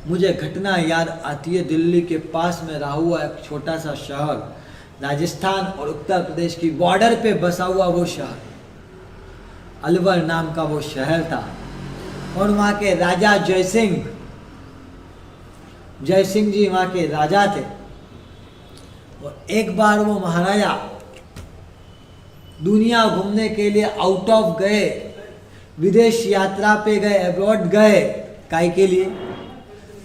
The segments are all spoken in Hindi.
मुझे घटना याद आती है, दिल्ली के पास में रहा हुआ एक छोटा सा शहर, राजस्थान और उत्तर प्रदेश की बॉर्डर पे बसा हुआ वो शहर, अलवर नाम का वो शहर था। और वहाँ के राजा जयसिंह जी वहाँ के राजा थे। और एक बार वो महाराजा दुनिया घूमने के लिए आउट ऑफ गए, विदेश यात्रा पे गए, अब्रॉड गए। काय के लिए?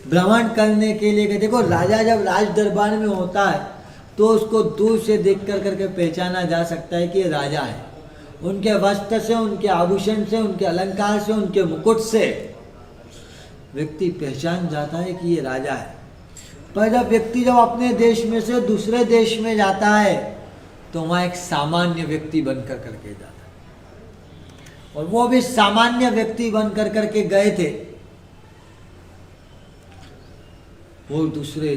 भ्रमण करने के लिए गए। देखो, राजा जब राज दरबार में होता है तो उसको दूर से देख कर करके पहचाना जा सकता है कि ये राजा है। उनके वस्त्र से, उनके आभूषण से, उनके अलंकार से, उनके मुकुट से व्यक्ति पहचान जाता है कि ये राजा है। पर जब व्यक्ति जब अपने देश में से दूसरे देश में जाता है तो वहाँ एक सामान्य व्यक्ति बनकर करके जाता है। और वो भी सामान्य व्यक्ति बनकर करके गए थे। वो दूसरे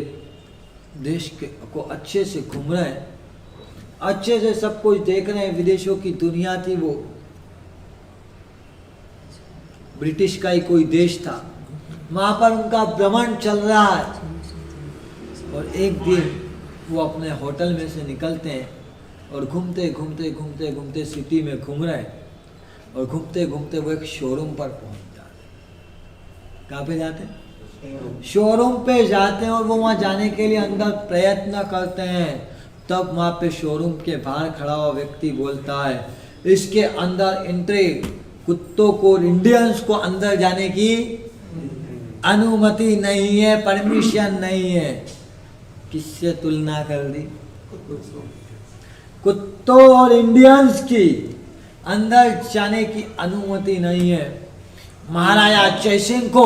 देश के को अच्छे से घूम रहे हैं, अच्छे से सब कुछ देख रहे हैं। विदेशों की दुनिया थी, वो ब्रिटिश का ही कोई देश था, वहां पर उनका भ्रमण चल रहा है। और एक दिन वो अपने होटल में से निकलते हैं और घूमते घूमते घूमते घूमते सिटी में घूम रहे हैं। और घूमते घूमते वो एक शोरूम पर पहुंच जाते हैं। कहाँ पे जाते हैं? शोरूम पे जाते हैं। और वो वहाँ जाने के लिए अंदर प्रयत्न करते हैं। तब वहाँ पे शोरूम के बाहर खड़ा हुआ व्यक्ति बोलता है, इसके अंदर एंट्री, कुत्तों को, इंडियंस को अंदर जाने की अनुमति नहीं है, परमिशन नहीं है। किससे तुलना कर दी? कुत्तों और इंडियंस की अंदर जाने की अनुमति नहीं है। महाराजा जयसिंह को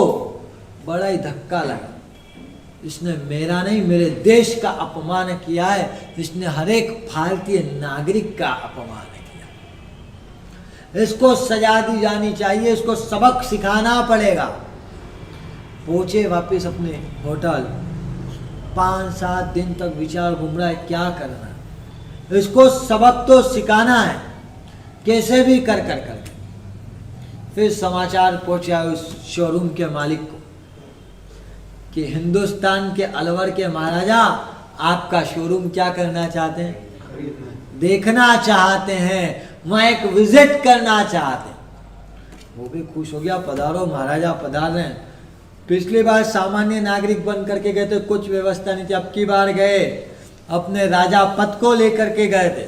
बड़ा ही धक्का लगा। इसने मेरा नहीं, मेरे देश का अपमान किया है। इसने हर एक भारतीय नागरिक का अपमान किया। इसको सजा दी जानी चाहिए, इसको सबक सिखाना पड़ेगा। पहुंचे वापस अपने होटल। 5-7 दिन तक विचार घूम रहा है क्या करना है। इसको सबक तो सिखाना है, कैसे भी कर कर कर। फिर समाचार पहुंचा उस शोरूम के मालिक को कि हिंदुस्तान के अलवर के महाराजा आपका शोरूम क्या करना चाहते हैं? देखना चाहते हैं, वहाँ एक विजिट करना चाहते हैं। वो भी खुश हो गया, पधारो महाराजा, पधार रहे हैं। पिछली बार सामान्य नागरिक बन करके गए थे, कुछ व्यवस्था नहीं थी। अब की बार गए अपने राजा पद को लेकर के गए थे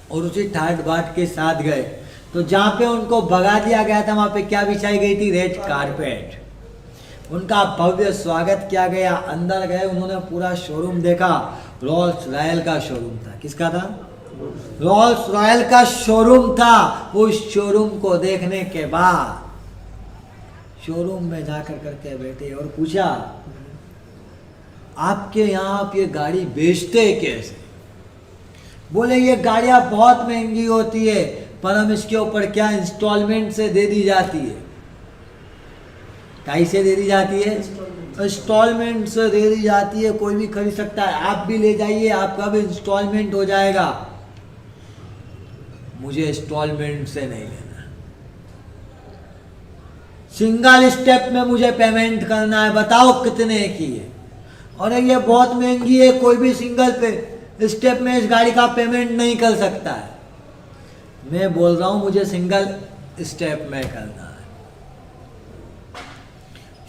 और उसी ठाट बाट के साथ गए। तो जहाँ पे उनको भगा दिया गया था वहाँ पे क्या बिछाई गई थी? Red carpet. उनका भव्य स्वागत किया गया। अंदर गए, उन्होंने पूरा शोरूम देखा। रोल्स रॉयल का शोरूम था। किसका था? रोल्स रॉयल का शोरूम था। उस शोरूम को देखने के बाद शोरूम में जाकर करके बैठे और पूछा, आपके यहाँ आप ये गाड़ी बेचते कैसे? बोले ये गाड़ियाँ बहुत महंगी होती है, पर हम इसके ऊपर क्या इंस्टॉलमेंट से दे दी जाती है। कैसे दे दी जाती है? इंस्टॉलमेंट से दे दी जाती है। कोई भी खरीद सकता है, आप भी ले जाइए, आपका भी इंस्टॉलमेंट हो जाएगा। मुझे इंस्टॉलमेंट से नहीं लेना, सिंगल स्टेप में मुझे पेमेंट करना है। बताओ कितने की है? और ये बहुत महंगी है, कोई भी सिंगल पे स्टेप में इस गाड़ी का पेमेंट नहीं कर सकता है। मैं बोल रहा हूं मुझे सिंगल स्टेप में करना है।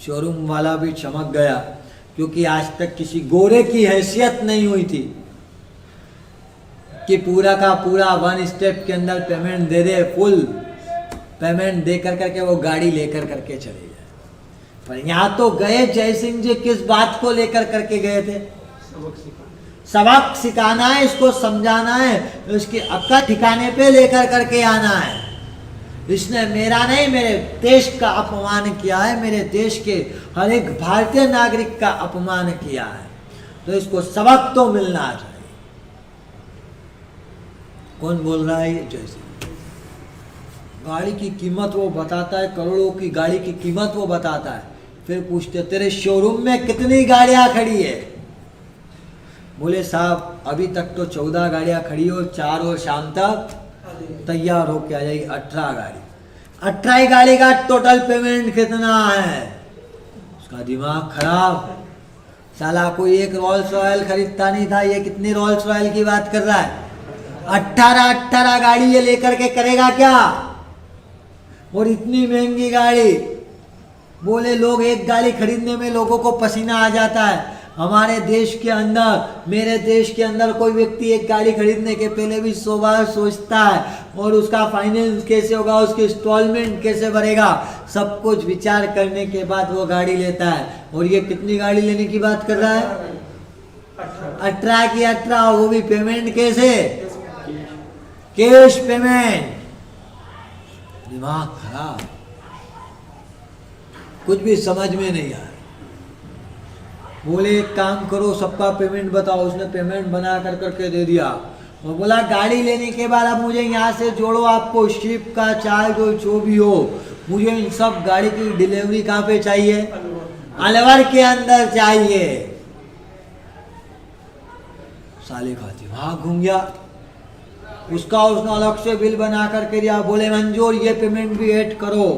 शोरूम वाला भी चमक गया, क्योंकि आज तक किसी गोरे की हैसियत नहीं हुई थी कि पूरा का पूरा 1 स्टेप के अंदर पेमेंट दे दे, फुल पेमेंट दे कर करके वो गाड़ी लेकर करके चले जाए। पर यहाँ तो गए जयसिंह जी, किस बात को लेकर करके गए थे? सबक सिखाना है, इसको समझाना है, इसके अक्का ठिकाने पे लेकर करके आना है। इसने मेरा नहीं, मेरे देश का अपमान किया है, मेरे देश के हर एक भारतीय नागरिक का अपमान किया है, तो इसको सबक तो मिलना चाहिए। कौन बोल रहा है? जयसिंह। गाड़ी की कीमत वो बताता है, करोड़ों की गाड़ी की कीमत वो बताता है। फिर पूछते, तेरे शोरूम में कितनी गाड़ियां खड़ी है? बोले साहब अभी तक तो 14 गाड़ियां खड़ी हो, 4 और शाम तक तैयार होके आ जाएगी, 18 गाड़ी। 18 गाड़ी का टोटल पेमेंट कितना है? उसका दिमाग खराब। साला कोई एक रोल्स रॉयल खरीदता नहीं था, ये कितनी रोल्स रॉयल की बात कर रहा है। 18 गाड़ी ये लेकर के करेगा क्या? और इतनी महंगी गाड़ी। बोले लोग एक गाड़ी खरीदने में लोगों को पसीना आ जाता है। हमारे देश के अंदर, मेरे देश के अंदर कोई व्यक्ति एक गाड़ी खरीदने के पहले भी 100 बार सोचता है, और उसका फाइनेंस कैसे होगा, उसकी इंस्टॉलमेंट कैसे भरेगा, सब कुछ विचार करने के बाद वो गाड़ी लेता है। और ये कितनी गाड़ी लेने की बात कर रहा है? 18 की 18, और वो भी पेमेंट कैसे? Cash payment. दिमाग खराब, कुछ भी समझ में नहीं आया। बोले एक काम करो, सबका पेमेंट बताओ। उसने पेमेंट बना कर करके दे दिया। और बोला गाड़ी लेने के बाद अब मुझे यहाँ से जोड़ो, आपको शिप का चार्ज हो जो भी हो, मुझे इन सब गाड़ी की डिलीवरी कहाँ पे चाहिए? अलवर के अंदर चाहिए। साले का दिमाग घूम गया। उसका उसने अलग से बिल बना करके दिया। बोले मंजूर, ये पेमेंट भी ऐड करो।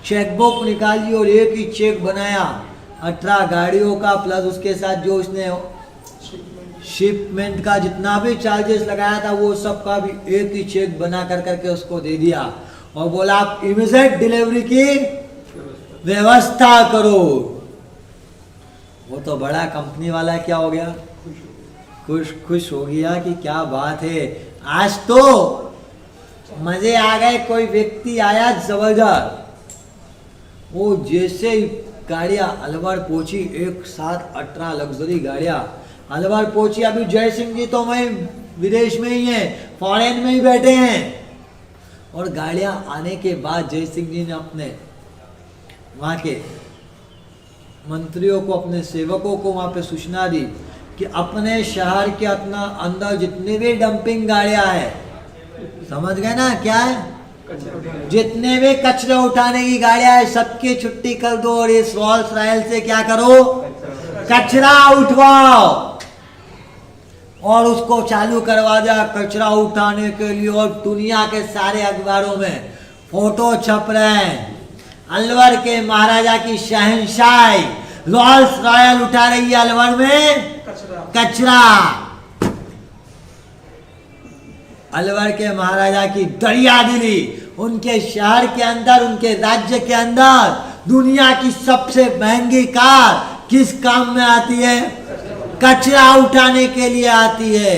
चेकबुक निकाली और एक ही चेक बनाया 18 गाड़ियों का, प्लस उसके साथ जो उसने शिपमेंट का जितना भी चार्जेस लगाया था वो सब का भी एक ही चेक बना कर करके उसको दे दिया। और बोला आप इमीडिएट डिलीवरी की व्यवस्था करो। वो तो बड़ा कंपनी वाला क्या हो गया? खुश हो गया कि क्या बात है, आज तो मजे आ गए। कोई व्यक्ति आया जबरदस्त, वो जैसे ही गाड़ियां अलवर पहुंची, एक साथ 18 लग्जरी गाड़ियां अलवर पहुंची। अभी जय सिंह जी तो वहीं विदेश में ही हैं, फॉरेन में ही बैठे हैं। और गाड़ियां आने के बाद जय सिंह जी ने अपने वहां के मंत्रियों को, अपने सेवकों को वहां पे सूचना दी कि अपने शहर के अपना अंदर जितनी भी डंपिंग गाड़ियां हैं, समझ गए ना क्या है, जितने भी कचरे उठाने की गाड़ियां है सबकी छुट्टी कर दो। और इस रोल्स रॉयल से क्या करो? कचरा उठवाओ और उसको चालू करवा दिया कचरा उठाने के लिए। और दुनिया के सारे अखबारों में फोटो छप रहे हैं, अलवर के महाराजा की शहंशाही रोल्स रॉयल उठा रही है अलवर में कचरा। अलवर के महाराजा की दरिया दिली, उनके शहर के अंदर, उनके राज्य के अंदर दुनिया की सबसे महंगी कार किस काम में आती है? कचरा उठाने के लिए आती है।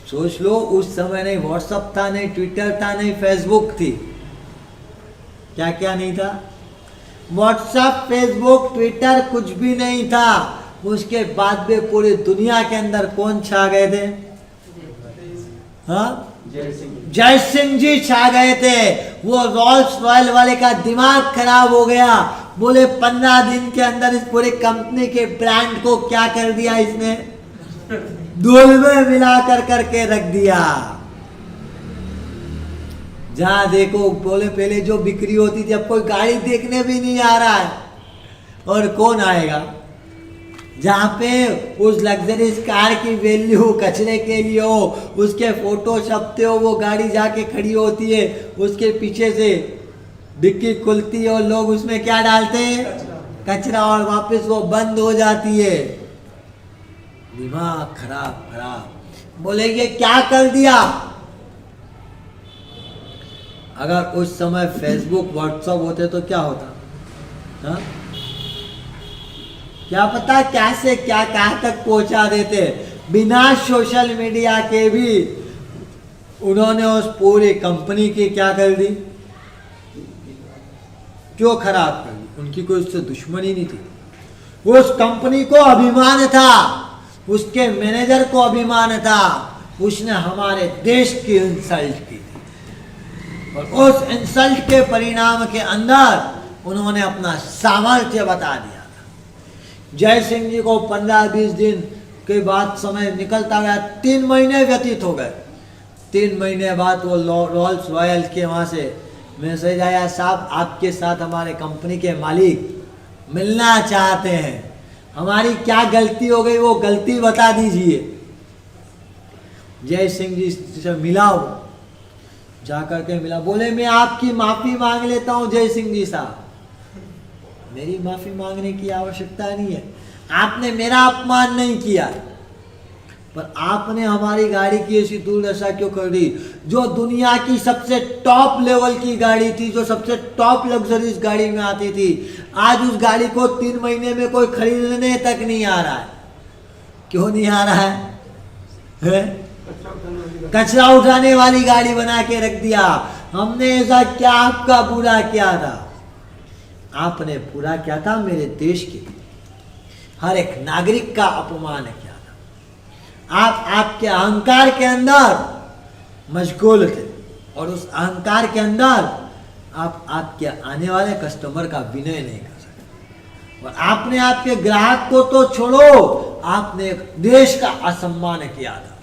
सोच लो, उस समय नहीं व्हाट्सएप था, नहीं ट्विटर था, नहीं फेसबुक थी। क्या क्या नहीं था? व्हाट्सएप, फेसबुक, ट्विटर कुछ भी नहीं था। उसके बाद में पूरी दुनिया के अंदर कौन छा गए थे? हाँ, जय सिंह जी छा गए थे। वो रोल्स रॉयल वाले का दिमाग खराब हो गया। बोले 15 दिन के अंदर इस पूरे कंपनी के ब्रांड को क्या कर दिया इसने? धूल में मिला कर करके रख दिया। जहां देखो, बोले पहले जो बिक्री होती थी अब कोई गाड़ी देखने भी नहीं आ रहा है। और कौन आएगा? जहाँ पे उस लग्जरीज कार की वैल्यू कचरे के लिए हो, उसके फोटो छपते हो, वो गाड़ी जाके खड़ी होती है, उसके पीछे से डिक्की खुलती है और लोग उसमें क्या डालते हैं? कचरा, और वापस वो बंद हो जाती है। दिमाग खराब। बोले ये क्या कर दिया? अगर उस समय फेसबुक, व्हाट्सएप होते तो क्या होता? हाँ, क्या पता कैसे क्या कहाँ तक पहुंचा देते। बिना सोशल मीडिया के भी उन्होंने उस पूरी कंपनी की क्या कर दी? क्यों खराब कर दी? उनकी कोई उससे दुश्मनी नहीं थी। उस कंपनी को अभिमान था, उसके मैनेजर को अभिमान था। उसने हमारे देश की इंसल्ट की और उस इंसल्ट के परिणाम के अंदर उन्होंने अपना सामर्थ्य बता दिया। जय सिंह जी को 15-20 दिन के बाद समय निकलता गया, 3 महीने व्यतीत हो गए। 3 महीने बाद वो रोल्स रॉयल के वहाँ से मैसेज आया, साहब आपके साथ हमारे कंपनी के मालिक मिलना चाहते हैं, हमारी क्या गलती हो गई वो गलती बता दीजिए। जय सिंह जी से मिला, जाकर के मिला। बोले मैं आपकी माफ़ी मांग लेता हूँ जय सिंह जी साहब, मेरी माफी मांगने की आवश्यकता नहीं है। आपने मेरा अपमान नहीं किया, पर आपने हमारी गाड़ी की ऐसी दुर्दशा क्यों कर दी? जो दुनिया की सबसे टॉप लेवल की गाड़ी थी, जो सबसे टॉप लग्जरीज गाड़ी में आती थी, आज उस गाड़ी को 3 महीने में कोई खरीदने तक नहीं आ रहा है। क्यों नहीं आ रहा है? कचरा उठाने वाली गाड़ी बना के रख दिया। हमने ऐसा क्या आपका बुरा किया था? आपने पूरा किया था मेरे देश के लिए, हर एक नागरिक का अपमान किया था। आप आपके अहंकार के अंदर मशगूल थे, और उस अहंकार के अंदर आप आपके आने वाले कस्टमर का विनय नहीं कर सकते। और आपने आपके ग्राहक को तो छोड़ो, आपने देश का असम्मान किया था,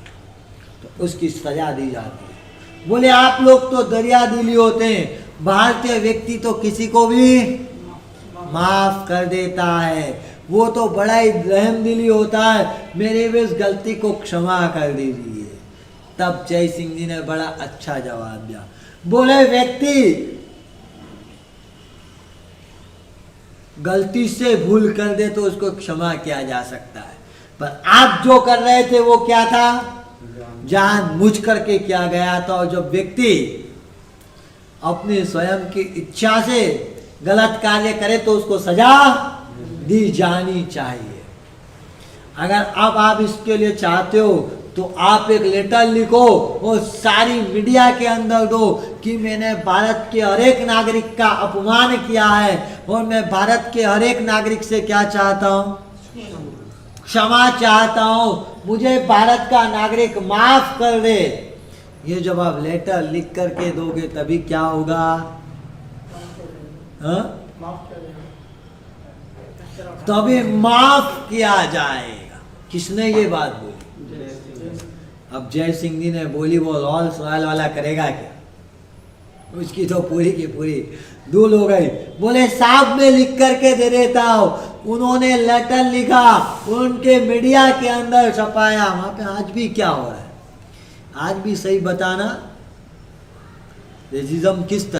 तो उसकी सजा दी जाती है। बोले आप लोग तो दरिया दिली होते हैं, भारतीय व्यक्ति तो किसी को भी माफ कर देता है, वो तो बड़ा ही रहम दिली होता है, मेरे इस गलती को क्षमा कर दीजिए। तब जय सिंह जी ने बड़ा अच्छा जवाब दिया। बोले व्यक्ति गलती से भूल कर दे तो उसको क्षमा किया जा सकता है, पर आप जो कर रहे थे वो क्या था? जानबूझ करके किया गया था। और जब व्यक्ति अपने स्वयं की इच्छा से गलत कार्य करे तो उसको सजा दी जानी चाहिए। अगर अब आप इसके लिए चाहते हो तो आप एक लेटर लिखो और सारी मीडिया के अंदर दो कि मैंने भारत के हर एक नागरिक का अपमान किया है, और मैं भारत के हर एक नागरिक से क्या चाहता हूँ? क्षमा चाहता हूँ, मुझे भारत का नागरिक माफ कर दे। ये जब आप लेटर लिख करके दोगे तभी क्या होगा? तभी माफ किया जाएगा। किसने ये बात बोली? अब जय सिंह जी ने बोली, वो रॉल्स रॉयल वाला करेगा क्या? उसकी तो पूरी की पूरी धूल हो गई। बोले साहब मैं लिख करके दे देता हूँ। उन्होंने लेटर लिखा, उनके मीडिया के अंदर छपाया। वहां पे आज भी क्या हो रहा है? आज भी सही बताना, रेसिज्म किस तरह